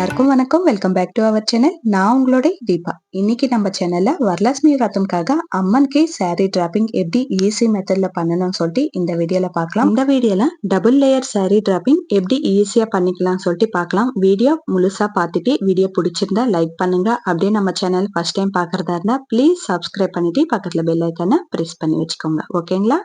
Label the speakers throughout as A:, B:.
A: எல்லாருக்கும் வணக்கம். Welcome back to our channel. நான் உங்களோட தீபா. இன்னைக்கு நம்ம சேனல்ல வரலட்சுமி விரதம்காக அம்மனுக்கு saree டிராப்பிங் எப்படி ஈஸி மெத்தட்ல பண்ணணும்னு சொல்லிட்டு இந்த வீடியோல பார்க்கலாம். இந்த வீடியோல டபுள் லேயர் saree டிராப்பிங் எப்படி ஈஸியா பண்ணிக்கலாம் சொல்லிட்டு பார்க்கலாம். வீடியோ முழுசா பார்த்துட்டு வீடியோ பிடிச்சிருந்தா லைக் பண்ணுங்க. அப்படியே நம்ம சேனல் ஃபர்ஸ்ட் டைம் பார்க்கறதா இருந்தா ப்ளீஸ் சப்ஸ்கிரைப் பண்ணிட்டு பக்கத்துல பெல் ஐக்கானை பிரஸ் பண்ணி வச்சுக்கோங்க. ஓகேங்களா?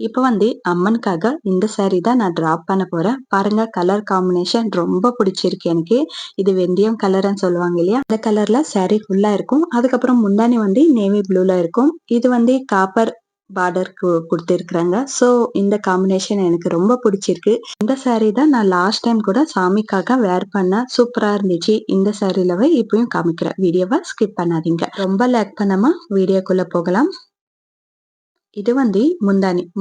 A: இப்போ அம்மனுக்காக இந்த saree தான் நான் டிராப் பண்ண போறேன். பாருங்க, கலர் காம்பினேஷன் ரொம்ப பிடிச்சிருக்கு எனக்கு. இது வெந்தயம் கலர்னு சொல்லுவாங்க இல்லையா, அந்த கலர்ல saree ஃபுல்லா இருக்கும். அதுக்கப்புறம் முந்தானி நேவி ப்ளூல இருக்கும். இது காப்பர் பார்டர் கொடுத்திருக்கிறாங்க. ஸோ இந்த காம்பினேஷன் எனக்கு ரொம்ப பிடிச்சிருக்கு. இந்த saree தான் நான் லாஸ்ட் டைம் கூட சாமிக்காக வேர் பண்ண, சூப்பரா இருந்துச்சு. இந்த சாரிலவே இப்பயும் காமிக்கிறேன். வீடியோவை ஸ்கிப் பண்ணாதீங்க. ரொம்ப லேக் பண்ணாம வீடியோக்குள்ள போகலாம். இது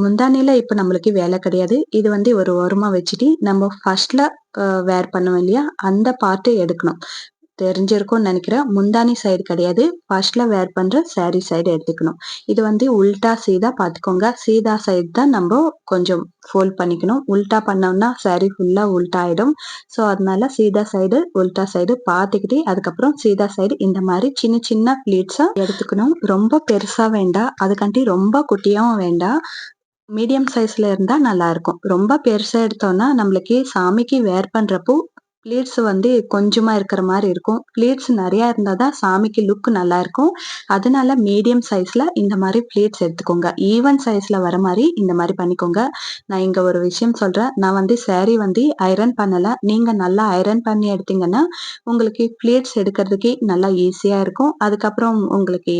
A: முந்தானில இப்ப நம்மளுக்கு வேலை கிடையாது. இது ஒரு ஓரமா வச்சுட்டு நம்ம ஃபர்ஸ்ட்ல வேர் பண்ணுவோம் இல்லையா, அந்த பார்ட் எடுக்கணும். தெரிஞ்சிருக்கும்னு நினைக்கிறேன். முந்தானி சைடு கிடையாது, ஃபர்ஸ்ட்ல வேர் பண்ற saree சைடு எடுத்துக்கணும். இது உல்டா சீதா பார்த்துக்கோங்க. சீதா சைடு தான் நம்ம கொஞ்சம் ஃபோல்ட் பண்ணிக்கணும். உல்டா பண்ணோம்னா saree ஃபுல்லா உல்டா ஆயிடும். ஸோ அதனால சீதா சைடு உல்டா சைடு பார்த்துக்கிட்டு அதுக்கப்புறம் சீதா சைடு இந்த மாதிரி சின்ன சின்ன பிளீட்ஸா எடுத்துக்கணும். ரொம்ப பெருசா வேண்டாம், அதுக்காண்டி ரொம்ப குட்டியாவும் வேண்டாம். மீடியம் சைஸ்ல இருந்தா நல்லா இருக்கும். ரொம்ப பெருசா எடுத்தோம்னா நம்மளுக்கு சாமிக்கு வேர் பண்றப்போ பிளேட்ஸ் கொஞ்சமா இருக்கிற மாதிரி இருக்கும். பிளேட்ஸ் நிறைய இருந்தாதான் சாமிக்கு லுக் நல்லா இருக்கும். அதனால மீடியம் சைஸ்ல இந்த மாதிரி பிளேட்ஸ் எடுத்துக்கோங்க. ஈவன் சைஸ்ல வர மாதிரி இந்த மாதிரி பண்ணிக்கோங்க. நான் இங்க ஒரு விஷயம் சொல்றேன். நான் saree ஐரன் பண்ணல. நீங்க நல்லா ஐரன் பண்ணி எடுத்தீங்கன்னா உங்களுக்கு பிளேட்ஸ் எடுக்கிறதுக்கு நல்லா ஈஸியா இருக்கும். அதுக்கப்புறம் உங்களுக்கு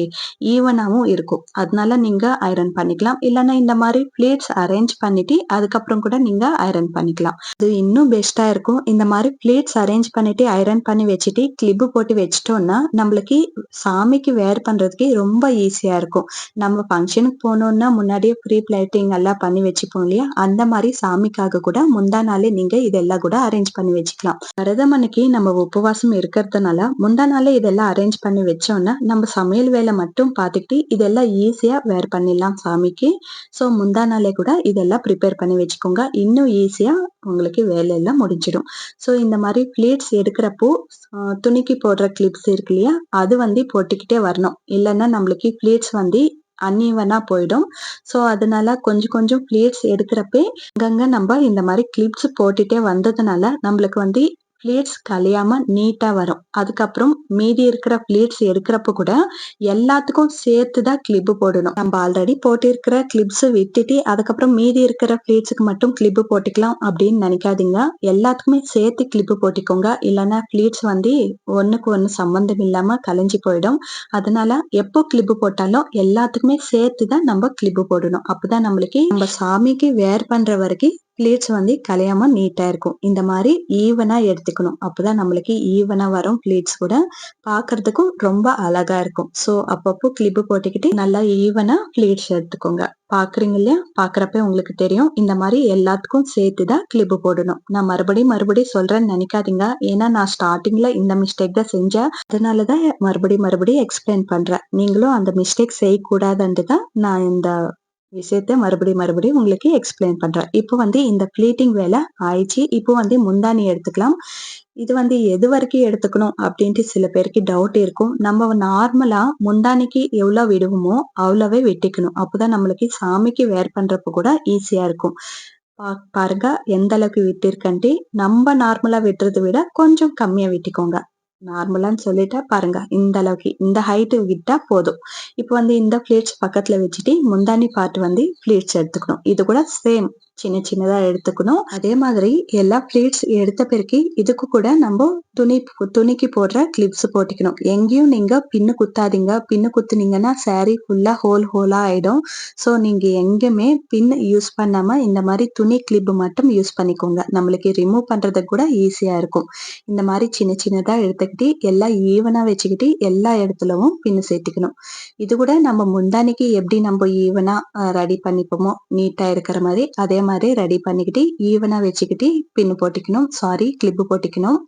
A: ஈவனாவும் இருக்கும். அதனால நீங்க ஐரன் பண்ணிக்கலாம். இல்லைன்னா இந்த மாதிரி பிளேட்ஸ் அரேஞ்ச் பண்ணிட்டு அதுக்கப்புறம் கூட நீங்க ஐரன் பண்ணிக்கலாம். இது இன்னும் பெஸ்டா இருக்கும். இந்த மாதிரி பிளேட்ஸ் அரேஞ்ச் பண்ணிட்டு ஐரன் பண்ணி வச்சுட்டு கிளிப் போட்டு வச்சிட்டோம்னா நம்மளுக்கு சாமிக்கு வேர் பண்றதுக்கு ரொம்ப ஈஸியா இருக்கும். நம்ம ஃபங்க்ஷனுக்கு போனோம்னா முன்னாடியே ப்ரீ பிளேட்டிங் எல்லாம் பண்ணி வச்சுப்போம் இல்லையா, அந்த மாதிரி சாமிக்காக கூட முந்தா நாளே நீங்க இதெல்லாம் கூட அரேஞ்ச் பண்ணி வச்சுக்கலாம். விரதமன்னைக்கு நம்ம உபவாசம் இருக்கிறதுனால முந்தா நாளே இதெல்லாம் அரேஞ்ச் பண்ணி வச்சோம்னா நம்ம சமையல் வேலை மட்டும் பார்த்துக்கிட்டு இதெல்லாம் ஈஸியா வேர் பண்ணிடலாம் சாமிக்கு. ஸோ முந்தா நாளே கூட இதெல்லாம் ப்ரிப்பேர் பண்ணி வச்சுக்கோங்க. இன்னும் ஈஸியா உங்களுக்கு வேலை எல்லாம் முடிஞ்சிடும். ஸோ இந்த மாதிரி பிளேட்ஸ் எடுக்கிறப்போ துணிக்கு போடுற கிளிப்ஸ் இருக்கு இல்லையா, அது போட்டுக்கிட்டே வரணும். இல்லைன்னா நம்மளுக்கு பிளேட்ஸ் அன்ஈவனா போயிடும். ஸோ அதனால கொஞ்சம் கொஞ்சம் பிளேட்ஸ் எடுக்கிறப்பே அங்கங்க நம்ம இந்த மாதிரி கிளிப்ஸ் போட்டுட்டே வந்ததுனால நம்மளுக்கு பிளேட்ஸ் கலையாம நீட்டா வரும். அதுக்கப்புறம் மீதி இருக்கிற பிளேட்ஸ் எடுக்கிறப்ப கூட எல்லாத்துக்கும் சேர்த்து தான் கிளிப் போடணும். நம்ம ஆல்ரெடி போட்டிருக்கிற கிளிப்ஸ் விட்டுட்டு அதுக்கப்புறம் மீதி இருக்கிற பிளேட்ஸுக்கு மட்டும் கிளிப் போட்டுக்கலாம் அப்படின்னு நினைக்காதீங்க. எல்லாத்துக்குமே சேர்த்து கிளிப் போட்டிக்கோங்க. இல்லைன்னா பிளேட்ஸ் ஒண்ணுக்கு ஒண்ணு சம்பந்தம் இல்லாம கலைஞ்சு போயிடும். அதனால எப்போ கிளிப் போட்டாலும் எல்லாத்துக்குமே சேர்த்து தான் நம்ம கிளிப் போடணும். அப்பதான் நம்மளுக்கு நம்ம சாமிக்கு வேர் பண்ற வரைக்கும் பிளேட்ஸ் கலையாம நீட்டா இருக்கும். இந்த மாதிரி ஈவனா எடுத்துக்கணும். அப்பதான் நம்மளுக்கு ஈவனா வரும். பிளேட்ஸ் கூட பாக்குறதுக்கும் ரொம்ப அழகா இருக்கும். சோ அப்பப்போ கிளிப் போட்டுக்கிட்டு நல்லா ஈவனா பிளேட்ஸ் எடுத்துக்கோங்க. பாக்குறீங்க இல்லையா, பாக்குறப்ப உங்களுக்கு தெரியும். இந்த மாதிரி எல்லாத்துக்கும் சேர்த்துதான் கிளிப் போடணும். நான் மறுபடியும் சொல்றேன்னு நினைக்காதீங்க. ஏன்னா நான் ஸ்டார்டிங்ல இந்த மிஸ்டேக் தான் செஞ்சேன். அதனாலதான் மறுபடியும் எக்ஸ்பிளைன் பண்றேன். நீங்களும் அந்த மிஸ்டேக் செய்யக்கூடாதுன்னு தான் நான் இந்த விஷயத்த மறுபடியும் உங்களுக்கு எக்ஸ்பிளைன் பண்றேன். இப்போ இந்த பிளீட்டிங் வேலை ஆயிடுச்சு. இப்போ முந்தானி எடுத்துக்கலாம். இது எது வரைக்கும் எடுத்துக்கணும் அப்படின்ட்டு சில பேருக்கு டவுட் இருக்கும். நம்ம நார்மலா முந்தானிக்கு எவ்வளவு விடுவோமோ அவ்வளவே வெட்டிக்கணும். அப்பதான் நம்மளுக்கு சாமிக்கு வேர் பண்றப்ப கூட ஈஸியா இருக்கும். பாருங்க எந்த அளவுக்கு விட்டிருக்கன்ட்டு. நம்ம நார்மலா வெட்டுறதை விட கொஞ்சம் கம்மியா வெட்டிக்கோங்க. நார்மலான்னு சொல்லிட்டா பாருங்க, இந்த அளவுக்கு இந்த ஹைட் விட்டா போதும். இப்போ இந்த பிளேட்ஸ் பக்கத்துல வச்சுட்டு முந்தானி பார்ட் பிளேட்ஸ் எடுத்துக்கணும். இது கூட சேம் சின்ன சின்னதா எடுத்துக்கணும். அதே மாதிரி எல்லா பிளேட்ஸ் எடுத்த பிறகு இதுக்கு கூட நம்ம துணிக்கு போடுற கிளிப்ஸ் போட்டுக்கணும். எங்கேயும் நீங்க பின்னு குத்தாதீங்க. பின்னு குத்துனீங்கன்னா saree ஃபுல்லா ஹோலா ஆயிடும். ஸோ நீங்க எங்கேயுமே பின் யூஸ் பண்ணாம இந்த மாதிரி துணி கிளிப் மட்டும் யூஸ் பண்ணிக்கோங்க. நம்மளுக்கு ரிமூவ் பண்றது கூட ஈஸியா இருக்கும். இந்த மாதிரி சின்ன சின்னதா எடுத்துக்கிட்டு எல்லாம் ஈவனா வச்சுக்கிட்டு எல்லா இடத்துலவும் பின்னு சேர்த்துக்கணும். இது கூட நம்ம முந்தானிக்கு எப்படி நம்ம ஈவனா ரெடி பண்ணிப்போமோ நீட்டா இருக்கிற மாதிரி அதே மாதிரி ரெடி பண்ணிக்கிட்டு ஈவனா வச்சுக்கிட்டு பின்னு போட்டுக்கணும். கிளிப் போட்டுக்கணும்.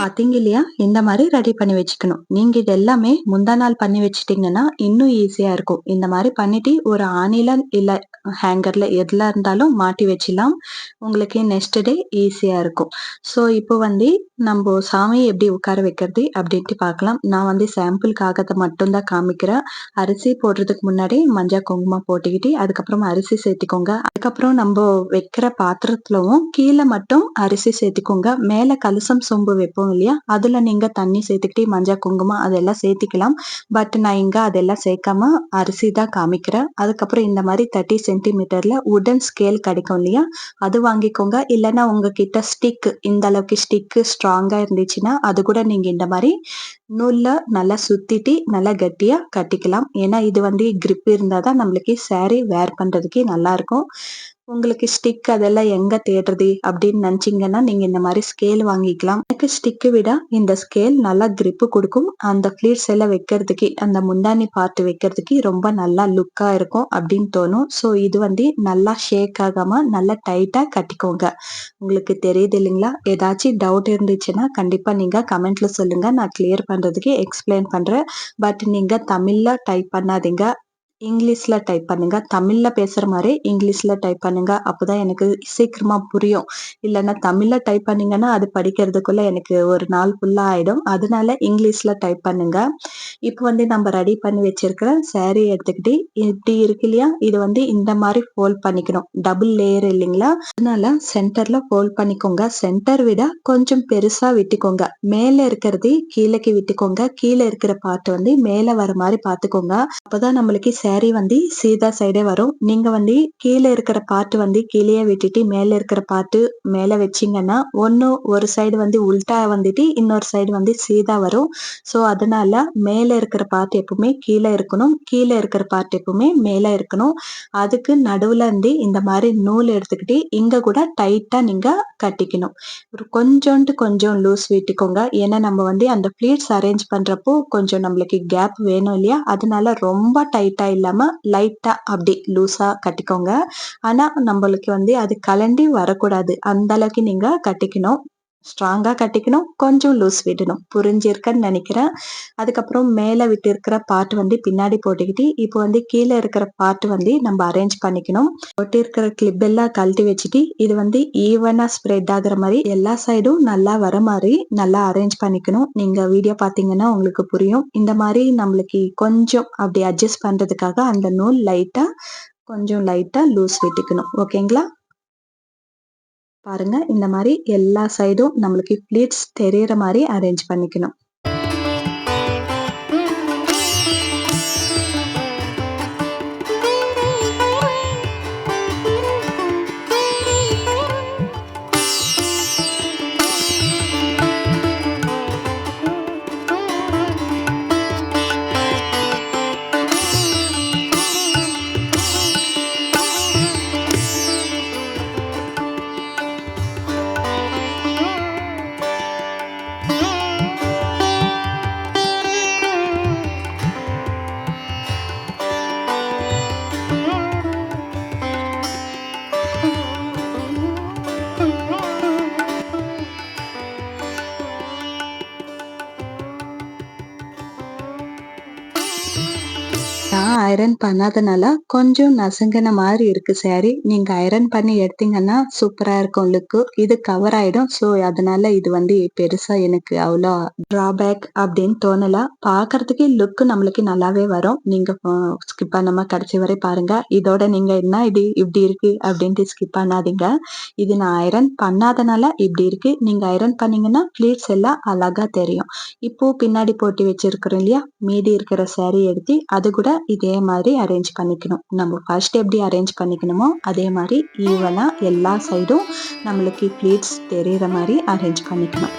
A: பாத்தீங்க இல்லையா? இந்த மாரி ரெடி பண்ணி வச்சுக்கணும். நீங்க இது எல்லாமே முந்தா நாள் பண்ணி வச்சுட்டீங்கன்னா, இன்னும் ஈஸியா இருக்கும். இந்த மாரி பண்ணிட்டு ஒரு ஆணில இல்ல ஹேங்கர்ல எதுல இருந்தாலும் மாட்டி வச்சிடலாம். உங்களுக்கு நெக்ஸ்ட் டே ஈஸியா இருக்கும். ஸோ இப்போ வந்து நம்போ சாமிய எப்படி உட்கார வைக்கிறது அப்படின்ட்டு பார்க்கலாம். நான் வந்து சாம்பிளுக்காக மட்டும் தான் காமிக்கிறேன். அரிசி போடுறதுக்கு முன்னாடி மஞ்சள், குங்குமம் போட்டுக்கிட்டு, அதுக்கப்புறம் அரிசி சேர்த்துக்கோங்க. அதுக்கப்புறம் நம்போ வைக்கிற பாத்திரத்துலவும் கீழ மட்டும் அரிசி சேர்த்துக்கோங்க. மேல கலசம் சொம்பு வைப்போம் இல்லையா? அதுல நீங்க தண்ணி சேர்த்துக்கிட்டு மஞ்சள், குங்குமம் அதெல்லாம் சேர்த்துக்கலாம். பட் நான் இங்க அதெல்லாம் சேர்க்காம அரிசி தான் காமிக்கிறேன். அதுக்கப்புறம் இந்த மாரி 30 சென்டிமீட்டர்ல வுடன் ஸ்கேல் கிடைக்கும் இல்லையா? அது வாங்கிக்கோங்க. இல்லன்னா உங்ககிட்ட ஸ்டிக் இந்த அளவுக்கு ஸ்டிக் ஸ்ட்ராங்கா இருந்துச்சுன்னா, அது கூட நீங்க இந்த மாரி நூல்ல நல்லா சுத்திட்டு நல்லா கட்டியா கட்டிக்கலாம். ஏன்னா இது வந்து கிரிப் இருந்தா தான் நம்மளுக்கு சாரி வேர் பண்றதுக்கு நல்லா இருக்கும். உங்களுக்கு ஸ்டிக் அதெல்லாம் எங்க தேடுறது அப்படின்னு நினைச்சீங்கன்னா, நீங்க இந்த மாரி ஸ்கேல் வாங்கிக்கலாம். எனக்கு ஸ்டிக்க விட இந்த ஸ்கேல் நல்லா கிரிப் குடுக்கும். அந்த ஃப்ளீட்ஸ் எல்லாம் வைக்கிறதுக்கு, அந்த முந்தானி பார்ட் வைக்கிறதுக்கு ரொம்ப நல்லா லுக்கா இருக்கும் அப்படின்னு தோணும். ஸோ இது வந்து நல்லா ஷேக் ஆகாம நல்லா டைட்டா கட்டிக்கோங்க. உங்களுக்கு தெரியுது இல்லைங்களா? ஏதாச்சும் டவுட் இருந்துச்சுன்னா கண்டிப்பா நீங்க கமெண்ட்ல சொல்லுங்க. நான் கிளியர் பண்றதுக்கு எக்ஸ்பிளைன் பண்றேன். பட் நீங்க தமிழ்ல டைப் பண்ணாதீங்க. இங்கிலீஷ்ல டைப் பண்ணுங்க. தமிழ்ல பேசுற மாரி இங்கிலீஷ்ல டைப் பண்ணுங்க. அப்பதான் எனக்கு சீக்கிரமா புரியும். இல்லன்னா தமிழ்ல டைப் பண்ணீங்கன்னா, அது படிக்கிறதுக்குள்ள எனக்கு ஒரு நாள் ஃபுல்லா ஆயிடும். அதனால இங்கிலீஷ்ல டைப் பண்ணுங்க. இப்ப வந்து நம்ம ரெடி பண்ணி வச்சிருக்கிற சாரி எடுத்துக்கிட்டு, இப்படி இருக்கு இல்லையா? இது வந்து இந்த மாரி ஃபோல்ட் பண்ணிக்கணும். டபுள் லேயர் இல்லைங்களா? அதனால சென்டர்ல ஃபோல்ட் பண்ணிக்கோங்க. சென்டர் விட கொஞ்சம் பெருசா விட்டுக்கோங்க. மேல இருக்கிறது கீழக்கு விட்டுக்கோங்க. கீழ இருக்கிற பார்ட் வந்து மேல வர மாரி பார்த்துக்கோங்க. அப்பதான் நம்மளுக்கு சாரி வந்து சீதா சைடே வரும். நீங்க வந்து கீழ இருக்கிற பார்ட் வந்து கீழயே விட்டுட்டு மேல இருக்கிற பார்ட் மேல வச்சீங்கன்னா, ஒரு சைடு வந்து உல்டா வந்துட்டு இன்னொரு சைடு வந்து சீதா வரும். ஸோ அதனால மேல இருக்கிற பார்ட் எப்பவுமே கீழ இருக்கணும். கீழ இருக்கிற பார்ட் எப்பவுமே மேல இருக்கணும். அதுக்கு நடுவுல இருந்து இந்த மாரி நூல் எடுத்துக்கிட்டு இங்க கூட டைட்டா நீங்க கட்டிக்கணும். ஒரு கொஞ்சம் லூஸ் விட்டுக்கோங்க. ஏன்னா நம்ம வந்து அந்த ப்ளீட்ஸ் அரேஞ்ச் பண்றப்போ கொஞ்சம் நம்மளுக்கு கேப் வேணும் இல்லையா? அதனால ரொம்ப டைட்டா இல்லாம லைட்டா அப்படி லூஸா கட்டிக்கோங்க. ஆனா நம்மளுக்கு வந்து அது கழண்டி வரக்கூடாது. அந்த அளவுக்கு நீங்க கட்டிக்கணும். ஸ்ட்ராங்கா கட்டிக்கணும். கொஞ்சம் லூஸ் விடணும். புரிஞ்சிருக்குன்னு நினைக்கிறேன். அதுக்கப்புறம் மேல விட்டிருக்கிற பார்ட் வந்து பின்னாடி போட்டுக்கிட்டு, இப்போ வந்து கீழ இருக்கிற பார்ட் வந்து நம்ம அரேஞ்ச் பண்ணிக்கணும். ஒட்டியிருக்கிற கிளிப் எல்லாம் கழட்டி வச்சுட்டு, இது வந்து ஈவனா ஸ்ப்ரெட் ஆகுற மாரி எல்லா சைடும் நல்லா வர மாரி நல்லா அரேஞ்ச் பண்ணிக்கணும். நீங்க வீடியோ பார்த்தீங்கன்னா உங்களுக்கு புரியும். இந்த மாரி நம்மளுக்கு கொஞ்சம் அப்படி அட்ஜஸ்ட் பண்றதுக்காக அந்த நூல் கொஞ்சம் லைட்டா லூஸ் விட்டுக்கணும். ஓகேங்களா? பாருங்க இந்த மாரி எல்லா சைடும் நம்மளுக்கு ப்ளீட்ஸ் தெரியற மாரி அரேஞ்ச் பண்ணிக்கணும். நான் ஐரன் பண்ணாதனால கொஞ்சம் நசுங்கின மாரி இருக்கு சாரி. நீங்க ஐரன் பண்ணி எடுத்தீங்கன்னா சூப்பரா இருக்கும் லுக்கு. இது கவர் ஆயிடும். ஸோ அதனால இது வந்து பெருசா எனக்கு அவ்வளோ டிராபேக் அப்படின்னு தோணல. பார்க்கறதுக்கு லுக் நம்மளுக்கு நல்லாவே வரும். நீங்க ஸ்கிப் பண்ணாம கடைசி வரை பாருங்க. இதோட நீங்க என்ன இது இப்படி இருக்கு அப்படின்ட்டு ஸ்கிப் பண்ணாதீங்க. இது நான் ஐரன் பண்ணாதனால இப்படி இருக்கு. நீங்க ஐரன் பண்ணீங்கன்னா ப்ளீட்ஸ் எல்லாம் அழகா தெரியும். இப்போ பின்னாடி போட்டு வச்சிருக்கிறோம் இல்லையா? மீதி இருக்கிற சாரி எடுத்து அது கூட இதே மாதிரி அரேஞ்ச் பண்ணிக்கணும். நம்ம ஃபர்ஸ்ட் எப்படி அரேஞ்ச் பண்ணிக்கணுமோ அதே மாதிரி ஈவனா எல்லா சைடும் நம்மளுக்கு ப்ளீட்ஸ் தெரியிற மாதிரி அரேஞ்ச் பண்ணிக்கணும்.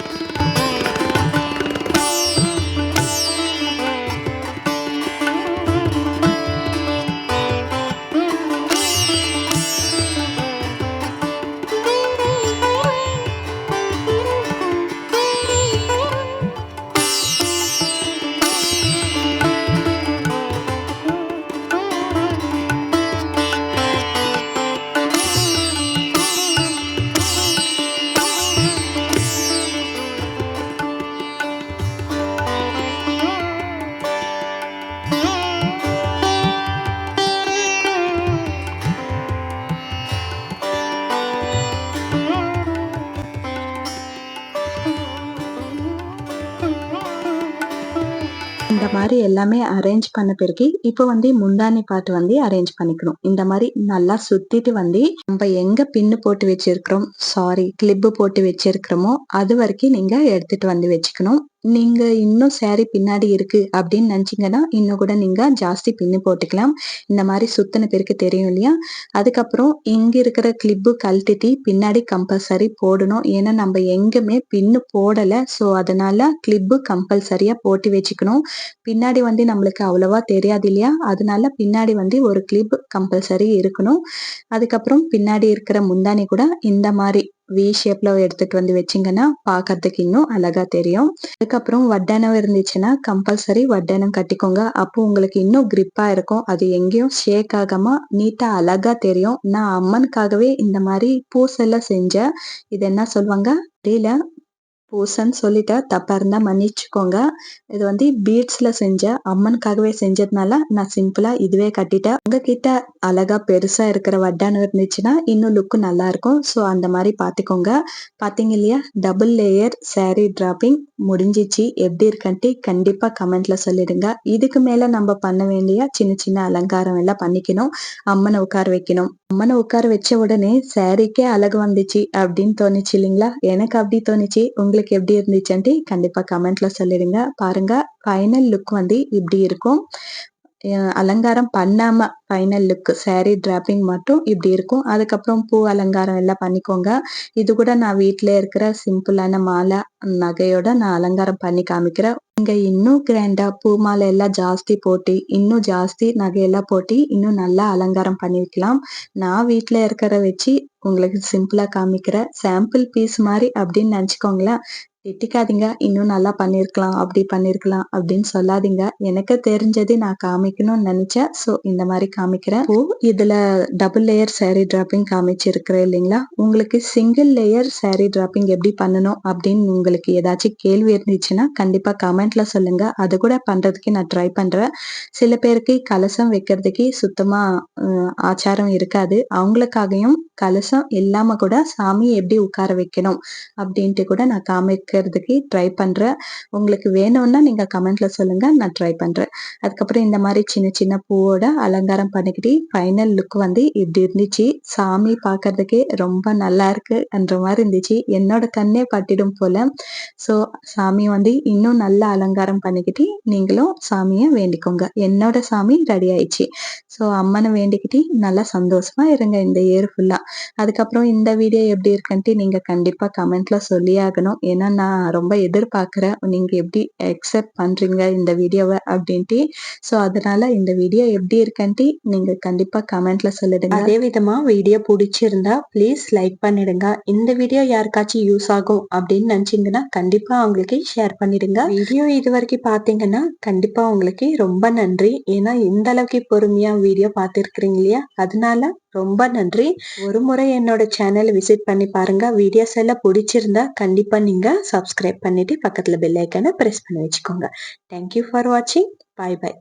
A: எல்லாமே அரேஞ்ச் பண்ண பிறகு இப்போ வந்து முந்தானி பார்ட் வந்து அரேஞ்ச் பண்ணிக்கணும். இந்த மாதிரி நல்லா சுத்திட்டு வந்து நம்ம எங்க பின்னு போட்டு வச்சிருக்கிறோம், சாரி கிளிப்பு போட்டு வச்சிருக்கிறோமோ அது வரைக்கும் நீங்க எடுத்துட்டு வந்து வச்சுக்கணும். நீங்க இன்னும் சாரி பின்னாடி இருக்கு அப்படின்னு நினைச்சீங்கன்னா இன்னும் கூட நீங்க ஜாஸ்தி பின்னு போட்டுக்கலாம். இந்த மாதிரி சுத்தின பிறகு தெரியும் இல்லையா? அதுக்கப்புறம் இங்க இருக்கிற கிளிப்பு கழட்டிட்டு பின்னாடி கம்பல்சரி போடணும். ஏன்னா நம்ம எங்குமே பின்னு போடல. ஸோ அதனால கிளிப்பு கம்பல்சரியா போட்டு வச்சுக்கணும். பின்னாடி வந்து நம்மளுக்கு அவ்வளவா தெரியாது இல்லையா? அதனால பின்னாடி வந்து ஒரு கிளிப் கம்பல்சரி இருக்கணும். அதுக்கப்புறம் பின்னாடி இருக்கிற முந்தானி கூட இந்த மாதிரி வி ஷேப்ல எடுத்துட்டு வந்து வச்சீங்கன்னா பார்க்கறதுக்கு இன்னும் அழகா தெரியும். அதுக்கப்புறம் வட்டானம் இருந்துச்சுன்னா கம்பல்சரி வட்டானம் கட்டிக்கோங்க. அப்போ உங்களுக்கு இன்னும் கிரிப்பா இருக்கும். அது எங்கேயும் ஷேக் ஆகாம நீட்டா அழகா தெரியும். நான் அம்மனுக்காகவே இந்த மாதிரி பூசெல்லாம் செஞ்சேன். இது என்ன சொல்லுவாங்க தெரியல. பூசன்னு சொல்லிட்டேன். தப்பா இருந்தா மன்னிச்சுக்கோங்க. இது வந்து பீட்ஸ்ல செஞ்ச அம்மனுக்காகவே செஞ்சதுனால நான் சிம்பிளா இதுவே கட்டிட்டேன். உங்ககிட்ட அழகா பெருசா இருக்கிற வட்டானம் இருந்துச்சுன்னா இன்னும் லுக் நல்லா இருக்கும். ஸோ அந்த மாதிரி பார்த்துக்கோங்க. பார்த்தீங்க இல்லையா? டபுள் லேயர் சாரி டிராப்பிங் முடிஞ்சிச்சு. எப்படி இருக்குன்ட்டு கண்டிப்பா கமெண்ட்ல சொல்லிடுங்க. இதுக்கு மேல நம்ம பண்ண வேண்டிய சின்ன சின்ன அலங்காரம் எல்லாம் பண்ணிக்கணும். அம்மனை உட்கார வைக்கணும். அம்மனை உட்கார வச்ச உடனே சாரிக்கே அழகு வந்துச்சு அப்படின்னு தோணுச்சு இல்லைங்களா? எனக்கு அப்படி தோணுச்சு. உங்களுக்கு எப்படி இருந்துச்சுன்ட்டு கண்டிப்பா கமெண்ட்ல சொல்லிடுங்க. பாருங்க ஃபைனல் லுக் வந்து இப்படி இருக்கும். அலங்காரம் பண்ணாம ஃபைனல் லுக் சாரி டிராப்பிங் மட்டும் இப்படி இருக்கும். அதுக்கப்புறம் பூ அலங்காரம் எல்லாம் பண்ணிக்கோங்க. இது கூட நான் வீட்டிலே இருக்கிற சிம்பிளான மாலை நகையோட நான் அலங்காரம் பண்ணி காமிக்கிறேன். இங்க இன்னும் கிராண்டா பூ மாலை எல்லாம் ஜாஸ்தி போட்டு இன்னும் ஜாஸ்தி நகையெல்லாம் போட்டு இன்னும் நல்லா அலங்காரம் பண்ணிருக்கலாம். நான் வீட்டுல இருக்கிற வச்சு உங்களுக்கு சிம்பிளா காமிக்கிறேன். சாம்பிள் பீஸ் மாதிரி அப்படின்னு நினைச்சுக்கோங்களேன். திட்டிக்காதீங்க. இன்னும் நல்லா பண்ணிருக்கலாம், அப்படி பண்ணிருக்கலாம் அப்படின்னு சொல்லாதீங்க. எனக்கு தெரிஞ்சது நான் காமிக்கணும்னு நினைச்சேன். ஸோ இந்த மாதிரி காமிக்கிறேன். இப்போ இதுல டபுள் லேயர் சாரி டிராப்பிங் காமிச்சிருக்கிறேன் இல்லைங்களா? உங்களுக்கு சிங்கிள் லேயர் சாரி டிராப்பிங் எப்படி பண்ணணும் அப்படின்னு உங்களுக்கு ஏதாச்சும் கேள்வி இருந்துச்சுன்னா கண்டிப்பா கமெண்ட்ல சொல்லுங்க. அது கூட பண்றதுக்கு நான் ட்ரை பண்றேன். சில பேருக்கு கலசம் வைக்கிறதுக்கு சுத்தமா ஆச்சாரம் இருக்காது. அவங்களுக்காகவும் கலசம் இல்லாம கூட சாமி எப்படி உட்கார வைக்கணும் அப்படின்ட்டு கூட நான் காமிக்கிறதுக்கு ட்ரை பண்றேன். உங்களுக்கு வேணும்னா நீங்க கமெண்ட்ல சொல்லுங்க. நான் ட்ரை பண்றேன். அதுக்கப்புறம் இந்த மாதிரி சின்ன சின்ன பூவோட அலங்காரம் பண்ணிக்கிட்டு ஃபைனல் லுக் வந்து இப்படி இருந்துச்சு. சாமி பார்க்கறதுக்கே ரொம்ப நல்லா இருக்குன்ற மாதிரி இருந்துச்சு. என்னோட கண்ணே பட்டிடும் போல. ஸோ சாமி வந்து இன்னும் நல்ல அலங்காரம் பண்ணிக்கிட்டு நீங்களும் சாமியை வேண்டிக்கோங்க. என்னோட சாமி ரெடி ஆயிடுச்சு. ஸோ அம்மனை வேண்டிக்கிட்டு நல்லா சந்தோஷமா இருங்க இந்த இயர் ஃபுல்லா. அதுக்கப்புறம் இந்த வீடியோ எப்படி இருக்குன்ட்டு நீங்க கண்டிப்பா கமெண்ட்ல சொல்லியே ஆகணும். ஏன்னா நான் ரொம்ப எதிர்பார்க்கிறேன். நீங்க எப்படி அக்செப்ட் பண்றீங்க இந்த வீடியோவை அப்படின்ட்டு. ஸோ அதனால இந்த வீடியோ எப்படி இருக்குன்ட்டு நீங்க கண்டிப்பா கமெண்ட்ல சொல்லிடுங்க. அதே விதமா வீடியோ பிடிச்சிருந்தா ப்ளீஸ் லைக் பண்ணிடுங்க. இந்த வீடியோ யாருக்காச்சும் யூஸ் ஆகும் அப்படின்னு நினைச்சீங்கன்னா கண்டிப்பா அவங்களுக்கு ஷேர் பண்ணிடுங்க. வீடியோ இது வரைக்கும் பார்த்தீங்கன்னா கண்டிப்பா உங்களுக்கு ரொம்ப நன்றி. ஏன்னா இந்த அளவுக்கு பொறுமையா வீடியோ பார்த்துருக்கிறீங்க இல்லையா? அதனால ரொம்ப நன்றி. ஒரு முறை என்னோட சேனல் விசிட் பண்ணி பாருங்க. வீடியோஸ் எல்லாம் பிடிச்சிருந்தா கண்டிப்பா நீங்க சப்ஸ்கிரைப் பண்ணிட்டு பக்கத்துல பெல் ஐக்கானை பிரஸ் பண்ணி வச்சுக்கோங்க. தேங்க்யூ ஃபார் வாட்சிங். பாய் பாய்.